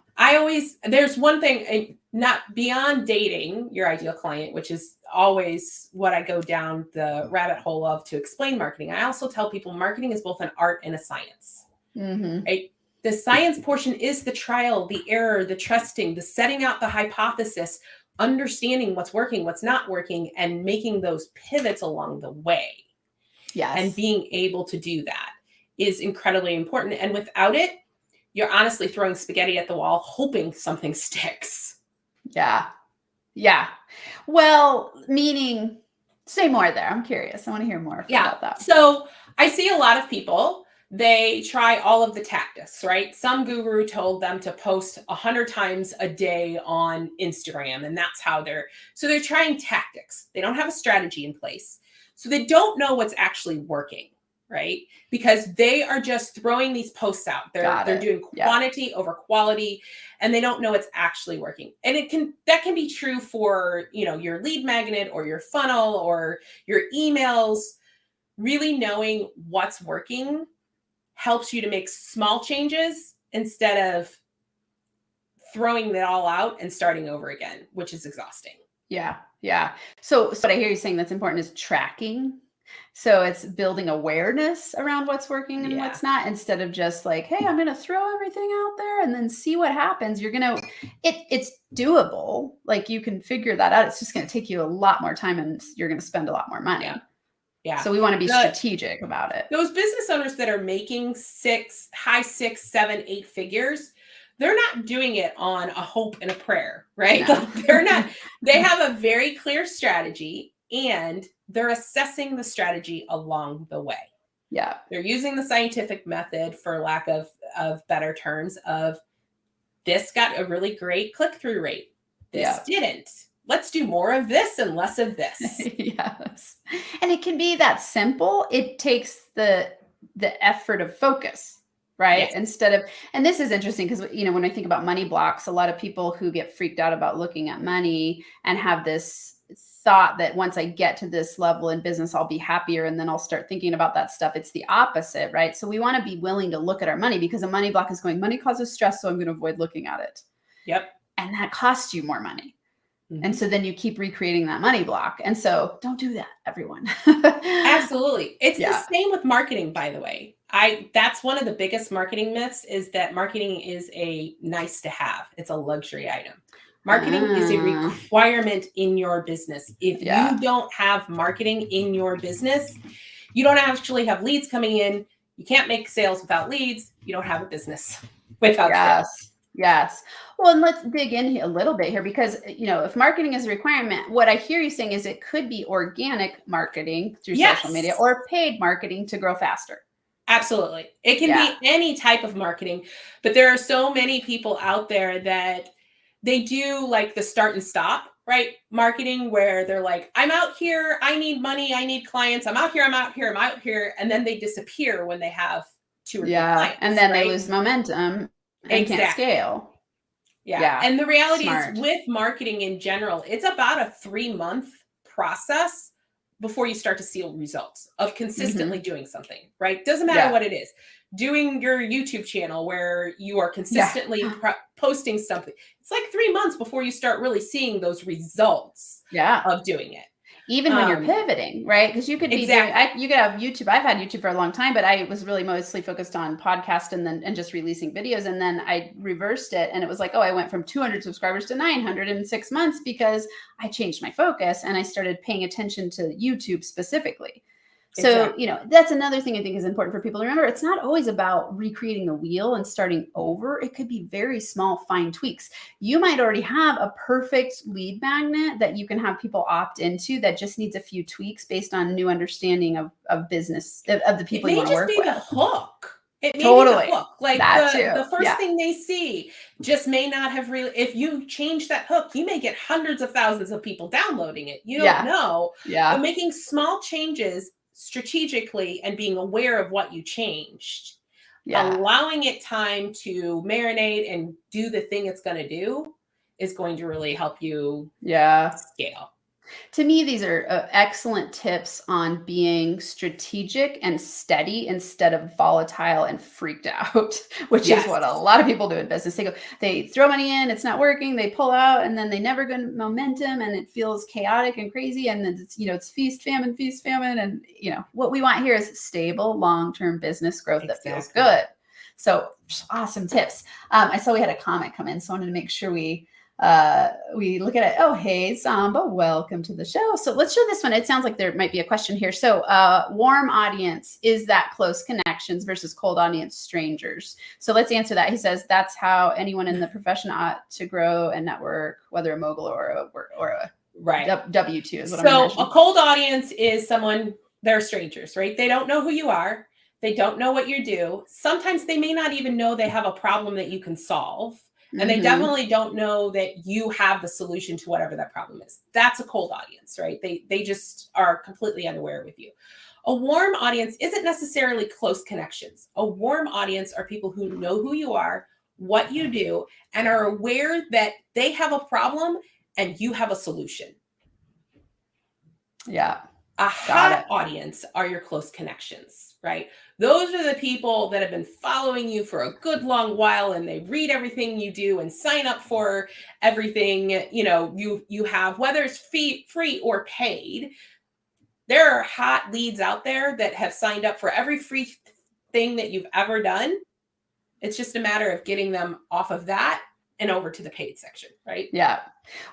There's one thing, not beyond dating your ideal client, which is always what I go down the rabbit hole of to explain marketing. I also tell people marketing is both an art and a science. Mm-hmm. Right? The science portion is the trial, the error, the trusting, the setting out the hypothesis, understanding what's working, what's not working, and making those pivots along the way. Yes. And being able to do that is incredibly important. And without it, you're honestly throwing spaghetti at the wall, hoping something sticks. Yeah. Yeah. Well, meaning, say more there. I'm curious. I want to hear more about that. So I see a lot of people, they try all of the tactics, right? Some guru told them to post 100 times a day on Instagram, and that's how they're trying tactics. They don't have a strategy in place. So they don't know what's actually working, right? Because they are just throwing these posts out. They're doing quantity over quality, and they don't know it's actually working. And that can be true for, your lead magnet or your funnel or your emails. Really knowing what's working helps you to make small changes instead of throwing it all out and starting over again, which is exhausting. Yeah. Yeah. So what I hear you saying that's important is tracking. So it's building awareness around what's working and what's not, instead of just like, hey, I'm going to throw everything out there and then see what happens. It's doable. Like, you can figure that out. It's just going to take you a lot more time, and you're going to spend a lot more money. Yeah. So we want to be strategic about it. Those business owners that are making high 6, 7, 8 figures, they're not doing it on a hope and a prayer, right? No. Like, they're not. They have a very clear strategy, and they're assessing the strategy along the way. Yeah. They're using the scientific method, for lack of better terms, of this got a really great click-through rate. This didn't. Let's do more of this and less of this. Yes. And it can be that simple. It takes the effort of focus, right? Yes. Instead of, and this is interesting because, when I think about money blocks, a lot of people who get freaked out about looking at money and have this thought that once I get to this level in business, I'll be happier and then I'll start thinking about that stuff. It's the opposite, right? So we want to be willing to look at our money, because a money block is going, money causes stress, so I'm going to avoid looking at it. Yep. And that costs you more money. Mm-hmm. And so then you keep recreating that money block. And so don't do that, everyone. Absolutely. It's the same with marketing, by the way. That's one of the biggest marketing myths, is that marketing is a nice to have. It's a luxury item. Marketing is a requirement in your business. If you don't have marketing in your business, you don't actually have leads coming in. You can't make sales without leads. You don't have a business without sales. Yes. Well, and let's dig in a little bit here, because, if marketing is a requirement, what I hear you saying is it could be organic marketing through social media or paid marketing to grow faster. Absolutely. It can be any type of marketing, but there are so many people out there that they do like the start and stop, right? Marketing, where they're like, I'm out here, I need money, I need clients, I'm out here, I'm out here, I'm out here. And then they disappear when they have 2 or 3 clients. And then they lose momentum and can't scale. Yeah. And the reality is, with marketing in general, it's about a 3-month process before you start to see results of consistently doing something, right? Doesn't matter what it is. Doing your YouTube channel where you are consistently posting something. It's like 3 months before you start really seeing those results of doing it. Even when you're pivoting, right? Because you could be doing, you could have YouTube. I've had YouTube for a long time, but I was really mostly focused on podcast and just releasing videos. And then I reversed it, and it was like, I went from 200 subscribers to 900 in 6 months, because I changed my focus and I started paying attention to YouTube specifically. So, that's another thing I think is important for people to remember. It's not always about recreating the wheel and starting over. It could be very small, fine tweaks. You might already have a perfect lead magnet that you can have people opt into that just needs a few tweaks based on new understanding of business, of the people you want to work with. It may just be the hook. It may Totally. be the hook. Like the first thing they see just may not have really, if you change that hook, you may get hundreds of thousands of people downloading it. You don't know. But making small changes strategically and being aware of what you changed, allowing it time to marinate and do the thing it's going to do, is going to really help you scale. To me, these are excellent tips on being strategic and steady instead of volatile and freaked out, which is what a lot of people do in business. They throw money in, it's not working, they pull out, and then they never get momentum, and it feels chaotic and crazy. And then it's feast, famine. And what we want here is stable, long-term business growth that feels good. So awesome tips. I saw we had a comment come in, so I wanted to make sure we look at it. Oh, hey, Samba, welcome to the show. So let's show this one. It sounds like there might be a question here. So warm audience, is that close connections versus cold audience, strangers? So let's answer that. He says that's how anyone in the profession ought to grow and network, whether a mogul or a W-2 is what I'm imagining. So a cold audience is someone, they're strangers, right? They don't know who you are. They don't know what you do. Sometimes they may not even know they have a problem that you can solve. And they definitely don't know that you have the solution to whatever that problem is. That's a cold audience, right? They just are completely unaware with you. A warm audience isn't necessarily close connections. A warm audience are people who know who you are, what you do, and are aware that they have a problem and you have a solution. Yeah. A hot audience are your close connections, right? Those are the people that have been following you for a good long while, and they read everything you do and sign up for everything you have, whether it's free or paid. There are hot leads out there that have signed up for every free thing that you've ever done. It's just a matter of getting them off of that and over to the paid section, right? Yeah.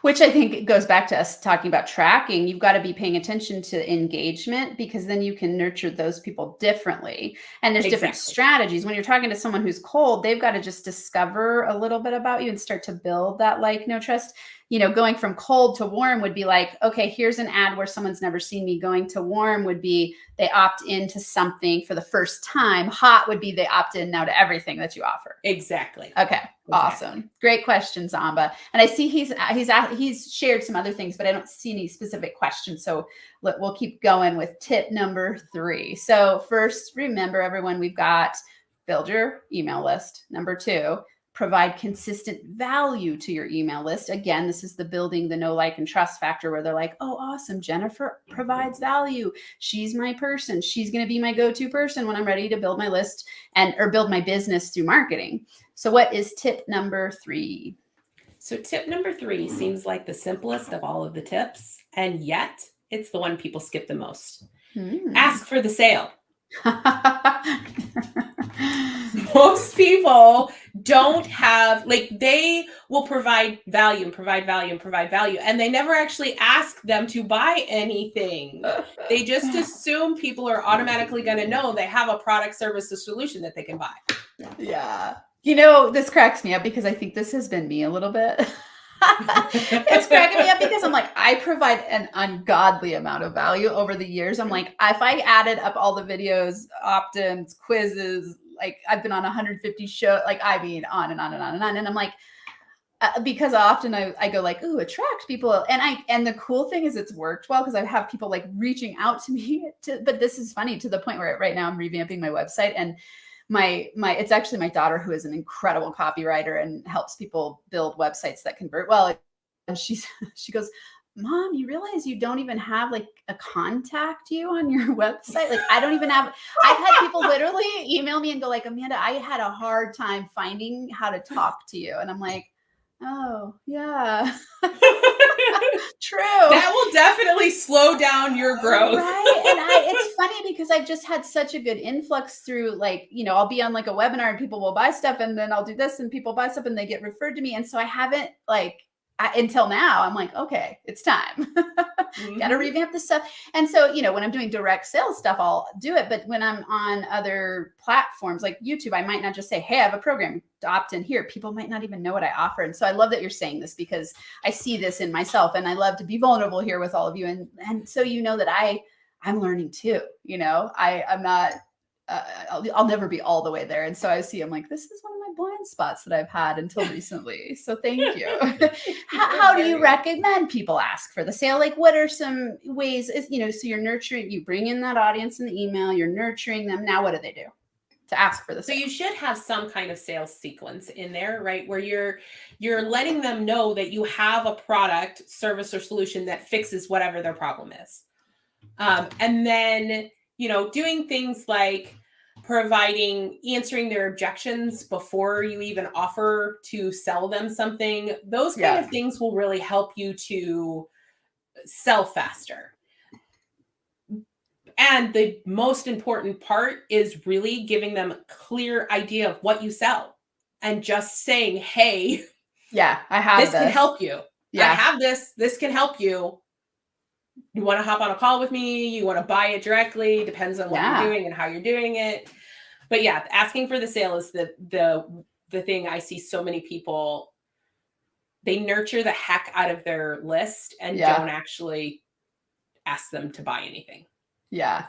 Which I think it goes back to us talking about tracking. You've got to be paying attention to engagement, because then you can nurture those people differently. And there's different strategies. When you're talking to someone who's cold, they've got to just discover a little bit about you and start to build that like, no trust. Going from cold to warm would be like, okay, here's an ad where someone's never seen me. Going to warm would be they opt into something for the first time. Hot would be they opt in now to everything that you offer. Exactly. Okay. Awesome. Great question, Zamba. And I see he's shared some other things, but I don't see any specific questions. So we'll keep going with tip number 3. So first, remember everyone, we've got build your email list. Number 2, provide consistent value to your email list. Again, this is the building the know, like, and trust factor where they're like, oh, awesome, Jennifer provides value. She's my person. She's going to be my go-to person when I'm ready to build my list or build my business through marketing. So what is tip number 3? So tip number 3 seems like the simplest of all of the tips, and yet it's the one people skip the most. Ask for the sale. Most people don't have, like, they will provide value and provide value and provide value, and they never actually ask them to buy anything. They just assume people are automatically going to know they have a product, service, or solution that they can buy. Yeah. You know, this cracks me up because I think this has been me a little bit. It's cracking me up because I'm like, I provide an ungodly amount of value over the years. I'm like, if I added up all the videos, opt-ins, quizzes, like I've been on 150 shows, like I mean, on and on and on and on. And I'm like, because often I go like, ooh, attract people. And the cool thing is it's worked well because I have people like reaching out to me but this is funny to the point where right now I'm revamping my website, and it's actually my daughter who is an incredible copywriter and helps people build websites that convert well. And she goes, Mom, you realize you don't even have like a contact you on your website? Like I've had people literally email me and go like, Amanda, I had a hard time finding how to talk to you. And I'm like, oh yeah. True. That will definitely slow down your growth. Right. And it's funny because I've just had such a good influx through, like, you know, I'll be on like a webinar and people will buy stuff, and then I'll do this and people buy stuff and they get referred to me. And so I haven't until now, I'm like, okay, it's time. Got to revamp this stuff. And so, you know, when I'm doing direct sales stuff, I'll do it. But when I'm on other platforms like YouTube, I might not just say, hey, I have a program to opt in here. People might not even know what I offer. And so I love that you're saying this because I see this in myself, and I love to be vulnerable here with all of you. And so, you know, that I'm learning too, you know, I'm not, I'll never be all the way there. And so I see, I'm like, this is one of my blind spots that I've had until recently. So thank you. How do you recommend people ask for the sale? Like, what are some ways, you know, so you're nurturing, you bring in that audience in the email, you're nurturing them. Now, what do they do to ask for the sale? So you should have some kind of sales sequence in there, right? Where you're letting them know that you have a product, service, or solution that fixes whatever their problem is. And then, you know, doing things like answering their objections before you even offer to sell them something. Those kind of things will really help you to sell faster. And the most important part is really giving them a clear idea of what you sell and just saying, hey, I have this. Can help you. Yeah. I have this. This can help you. You want to hop on a call with me? You want to buy it directly? Depends on what you're doing and how you're doing it. But yeah, asking for the sale is the thing I see so many people, they nurture the heck out of their list and don't actually ask them to buy anything. Yeah.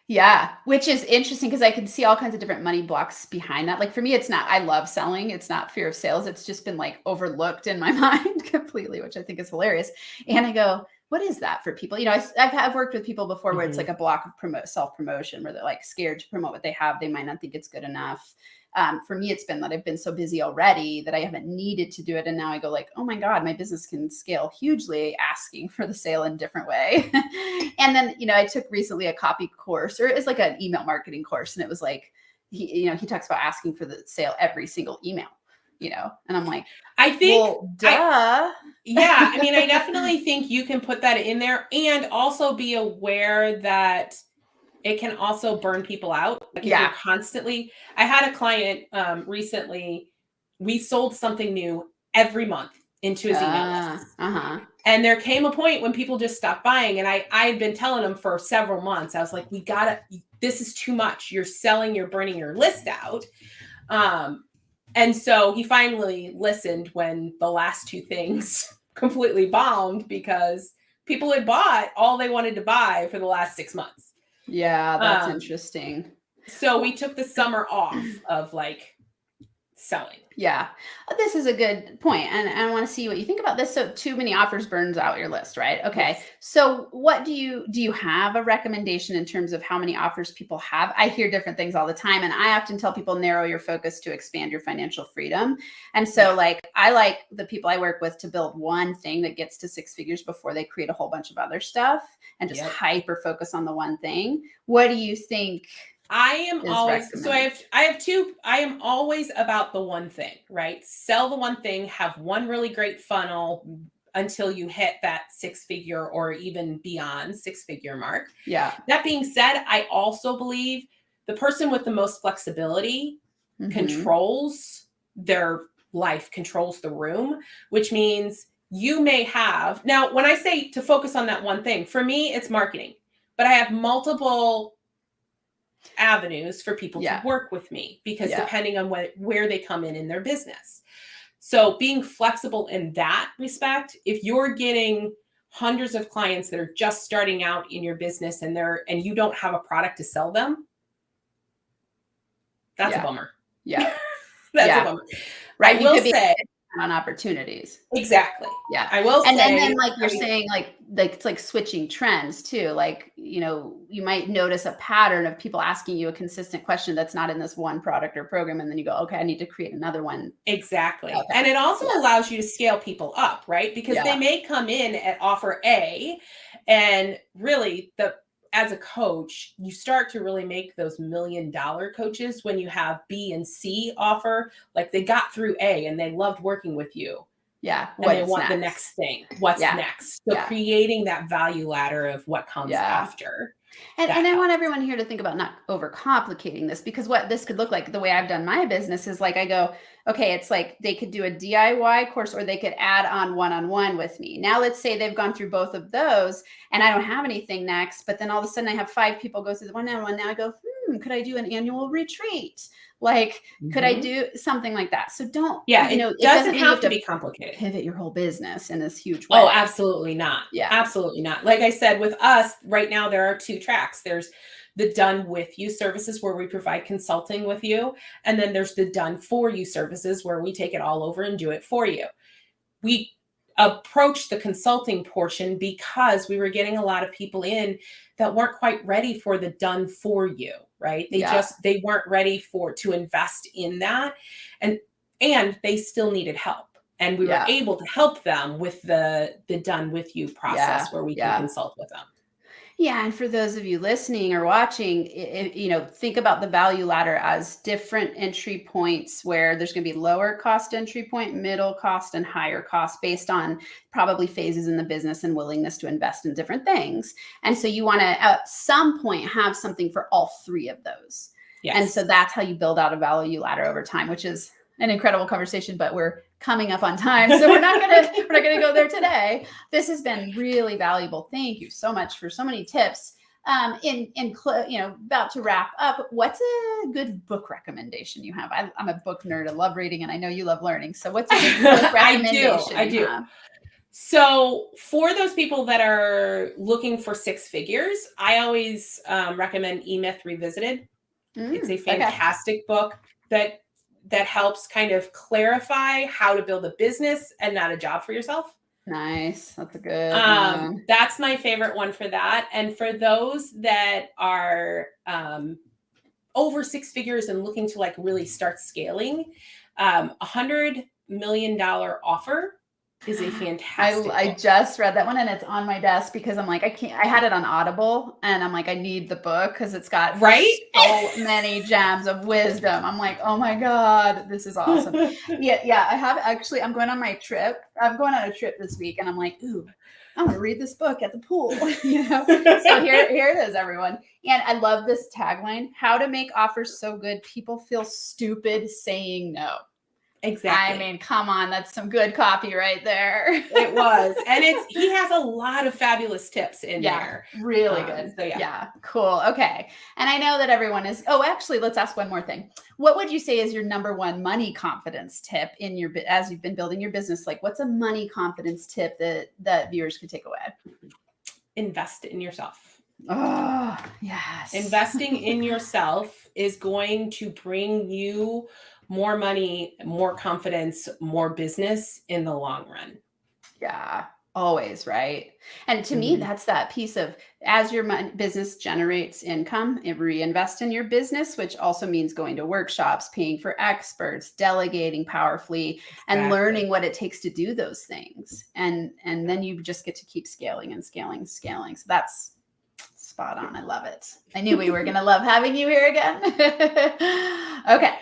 Yeah. Which is interesting because I can see all kinds of different money blocks behind that. Like for me, it's not, I love selling. It's not fear of sales. It's just been like overlooked in my mind completely, which I think is hilarious. And I go, what is that for people? You know, I've worked with people before where it's like a block of self-promotion where they're like scared to promote what they have. They might not think it's good enough. For me, it's been that I've been so busy already that I haven't needed to do it. And now I go like, oh my God, my business can scale hugely asking for the sale in a different way. And then, you know, I took recently a copy course, or it's like an email marketing course. And it was like, he talks about asking for the sale every single email, you know, and I'm like, I think, well, duh. I mean, I definitely think you can put that in there and also be aware that it can also burn people out. Like if you're constantly, I had a client recently, we sold something new every month into his email list. And there came a point when people just stopped buying. And I had been telling him for several months, I was like, this is too much. You're burning your list out. And so he finally listened when the last two things completely bombed because people had bought all they wanted to buy for the last 6 months. Yeah, that's interesting. So we took the summer off of like selling. Yeah, this is a good point, and I want to see what you think about this. So, too many offers burns out your list, right? Okay. Yes. So, what do you have a recommendation in terms of how many offers people have? I hear different things all the time, and I often tell people narrow your focus to expand your financial freedom. And so, Yeah. like, I like the people I work with to build one thing that gets to six figures before they create a whole bunch of other stuff and just Yep. hyper focus on the one thing. What do you think? I am Is always, so recommended? I have two, I am always about the one thing, right? Sell the one thing, have one really great funnel until you hit that six figure or even beyond six figure mark. Yeah. That being said, I also believe the person with the most flexibility Mhm. controls their life, controls the room, which means you may have, now, when I say to focus on that one thing, for me, it's marketing, but I have multiple avenues for people to Yeah. work with me because Yeah. depending on where they come in their business. So being flexible in that respect, if you're getting hundreds of clients that are just starting out in your business and you don't have a product to sell them, that's a Yeah. bummer. Yeah. That's a Yeah. bummer. I Right, you will could be say on opportunities. exactly. Yeah. I will And then, say, like, you're I mean, saying, like, it's like switching trends too, like, you might notice a pattern of people asking you a consistent question that's not in this one product or program, and then you go, "Okay, I need to create another one." exactly. Okay. And it also Yeah. allows you to scale people up, right? Because they Yeah. may come in at offer A and really as a coach, you start to really make those $1 million coaches when you have B and C offer, like they got through A and they loved working with you Yeah. and they What's want the next? next thing. What's Yeah. next? So Yeah. creating that value ladder of what comes Yeah. after, that And I want helps. everyone here to think about not overcomplicating this, because what this could look like, the way I've done my business is like I go, okay, it's like they could do a DIY course or they could add on one-on-one with me. Now let's say they've gone through both of those and I don't have anything next, but then all of a sudden I have five people go through the one-on-one. Now I go, could I do an annual retreat? Like, could I Mhm. do something like that? So don't, Yeah, it it doesn't doesn't mean you have have to to be complicated. pivot your whole business in this huge Oh, way. absolutely not. Yeah. Absolutely not. Like I said, with us right now, there are two tracks. There's the done with you services where we provide consulting with you. And then there's the done for you services where we take it all over and do it for you. We approached the consulting portion because we were getting a lot of people in that weren't quite ready for the done for you, right? Yeah. They weren't ready to invest in that. And they still needed help. And we were Yeah. able to help them with the done with you Yeah. process where we can Yeah. consult with them. Yeah, and for those of you listening or watching, think about the value ladder as different entry points where there's going to be lower cost entry point, middle cost, and higher cost based on probably phases in the business and willingness to invest in different things. And so you want to at some point have something for all three of those. And so Yes. that's how you build out a value ladder over time, which is an incredible conversation, but we're coming up on time. So we're not gonna go there today. This has been really valuable. Thank you so much for so many tips. About to wrap up, what's a good book recommendation you have? I'm a book nerd. I love reading, and I know you love learning. So what's a good book recommendation I you do. have? So, for those people that are looking for six figures, I always recommend E-Myth Revisited. It's a Okay. fantastic book that helps kind of clarify how to build a business and not a job for yourself. Nice. That's a good one. That's my favorite one for that. And for those that are over six figures and looking to like really start scaling, $100 million offer is a fantastic I book. just read that one and it's on my desk because I'm like, I had it on Audible and I'm like, I need the book because it's got Right? so many gems of wisdom. I'm like, oh my God, this is awesome. Yeah. I'm going on my trip. I'm going on a trip this week and I'm like, ooh, I want to read this book at the pool, So here it is, everyone. And I love this tagline: how to make offers so good people feel stupid saying no. Exactly. I mean, come on, that's some good copy right there. It was. And he has a lot of fabulous tips in there. Really good. So yeah. Yeah, cool. Okay. And I know that everyone is, actually, let's ask one more thing. What would you say is your number one money confidence tip as you've been building your business? Like, what's a money confidence tip that viewers could take away? Invest in yourself. Oh, yes. Investing in yourself is going to bring you more money, more confidence, more business in the long run. Yeah, always, right? And to me, Mhm. that's that piece of as your business generates income, it reinvest in your business, which also means going to workshops, paying for experts, delegating powerfully, and Exactly. learning what it takes to do those things. And then you just get to keep scaling and scaling, scaling. So that's spot on. I love it. I knew we were going to love having you here again. Okay.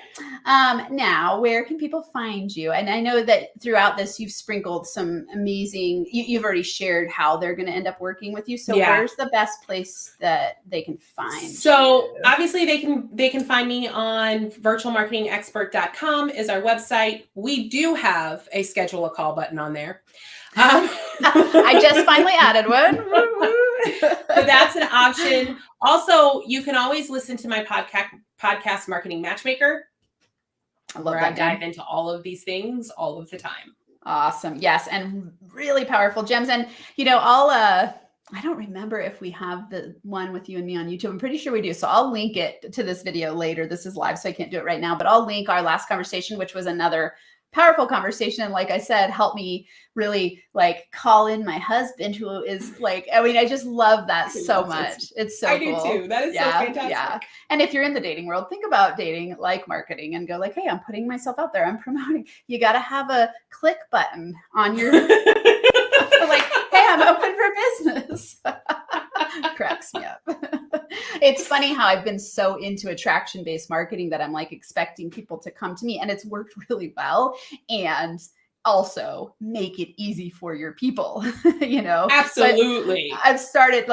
Now, where can people find you? And I know that throughout this, you've sprinkled some amazing, you've already shared how they're going to end up working with you. So Yeah. where's the best place that they can find So you? obviously they can find me on virtualmarketingexpert.com is our website. We do have a schedule a call button on there. I just finally added one. So that's an option. Also, you can always listen to my podcast Marketing Matchmaker, I love where that I dive name. into all of these things all of the time. Awesome. Yes. And really powerful gems. And, I don't remember if we have the one with you and me on YouTube. I'm pretty sure we do. So I'll link it to this video later. This is live, so I can't do it right now, but I'll link our last conversation, which was another powerful conversation. And like I said, help me really call in my husband, who is I just love that so much. It's so I cool. do too. That is so fantastic. Yeah. And if you're in the dating world, think about dating like marketing and go hey, I'm putting myself out there. I'm promoting. You got to have a click button on your hey, I'm open for business. Cracks me up. It's funny how I've been so into attraction-based marketing that I'm expecting people to come to me, and it's worked really well. And also make it easy for your people, Absolutely. So I've started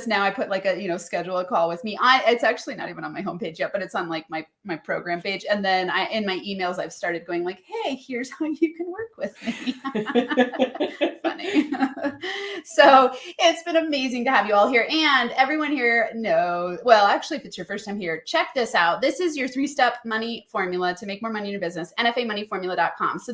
now I put a, schedule a call with me. It's actually not even on my homepage yet, but it's on my program page. And then in my emails, I've started going hey, here's how you can work with me. Funny. So it's been amazing to have you all here, and everyone here knows, well, actually, if it's your first time here, check this out. This is your 3-step money formula to make more money in your business, NFAmoneyformula.com. So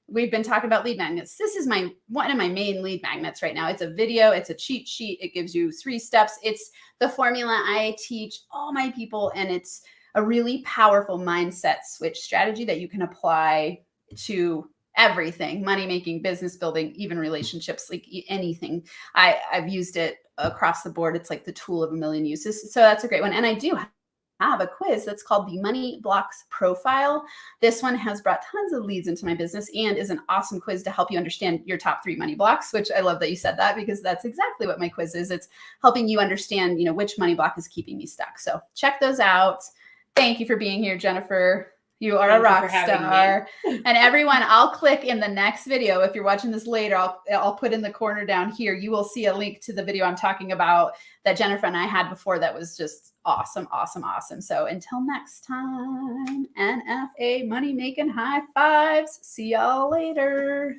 we've been talking about lead magnets. This is one of my main lead magnets right now. It's a video, it's a cheat sheet. It gives you 3 steps. It's the formula I teach all my people, and it's a really powerful mindset switch strategy that you can apply to everything: money making, business building, even relationships, anything. I've used it across the board. It's the tool of a million uses. So that's a great one. And I do have a quiz that's called the Money Blocks Profile. This one has brought tons of leads into my business and is an awesome quiz to help you understand your top 3 money blocks, which I love that you said that, because that's exactly what my quiz is. It's helping you understand, which money block is keeping me stuck. So check those out. Thank you for being here, Jennifer. You are a rock star. And everyone, I'll click in the next video. If you're watching this later, I'll put in the corner down here. You will see a link to the video I'm talking about that Jennifer and I had before. That was just awesome, awesome, awesome. So until next time, NFA money making high fives. See y'all later.